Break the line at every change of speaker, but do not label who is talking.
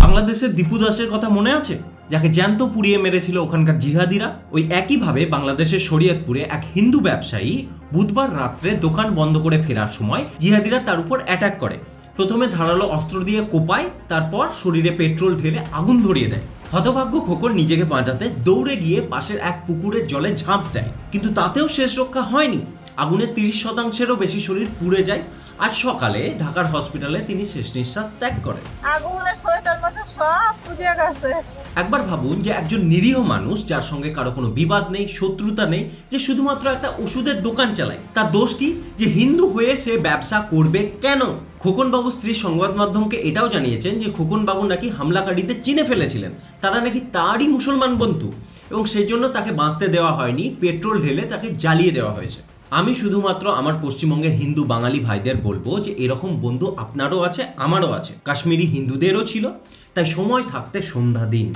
বাংলাদেশের দীপু দাসের কথা মনে আছে, যাকে জ্যান্ত পুড়িয়ে মেরেছিল ওখানকার জিহাদিরা? ওই একইভাবে বাংলাদেশের শরীয়তপুরে এক হিন্দু ব্যবসায়ী বুধবার রাত্রে দোকান বন্ধ করে ফেরার সময় জিহাদিরা তার উপর অ্যাটাক করে। প্রথমে ধারালো অস্ত্র দিয়ে কোপায়, তারপর শরীরে পেট্রোল ঢেলে আগুন ধরিয়ে দেয়। হতভাগ্য খোকন নিজেকে বাঁচাতে দৌড়ে গিয়ে পাশের এক পুকুরের জলে ঝাঁপ দেয়, কিন্তু তাতেও শেষ রক্ষা হয়নি। আগুনে 30%-এরও বেশি শরীর পুড়ে যায়। আজ সকালে ঢাকার হসপিটালে তিনি শেষ নিঃশ্বাস ত্যাগ করেন।
আগুনের সোয়েটার মধ্যে সব পুড়ে গেছে।
একবার ভাবুন যে একজন নিরীহ মানুষ, যার সঙ্গে কারো কোনো বিবাদ নেই, শত্রুতা নেই, যে শুধুমাত্র একটা ওষুধের দোকান চালায়, তার দোষ কি যে হিন্দু হয়ে সে ব্যবসা করবে কেন? খোকন বাবুর স্ত্রী সংবাদ মাধ্যমকে এটাও জানিয়েছেন যে খোকন বাবু নাকি হামলাকারীদের চিনে ফেলেছিলেন, তারা নাকি তারই মুসলমান বন্ধু, এবং সেই জন্য তাকে বাঁচতে দেওয়া হয়নি, পেট্রোল ঢেলে তাকে জ্বালিয়ে দেওয়া হয়েছে। আমি শুধুমাত্র আমার পশ্চিমবঙ্গের হিন্দু বাঙালি ভাইদের বলবো যে এরকম বন্ধু আপনারও আছে, আমারও আছে, কাশ্মীরি হিন্দুদেরও ছিল। তাই সময় থাকতে সন্ধ্যা দিন।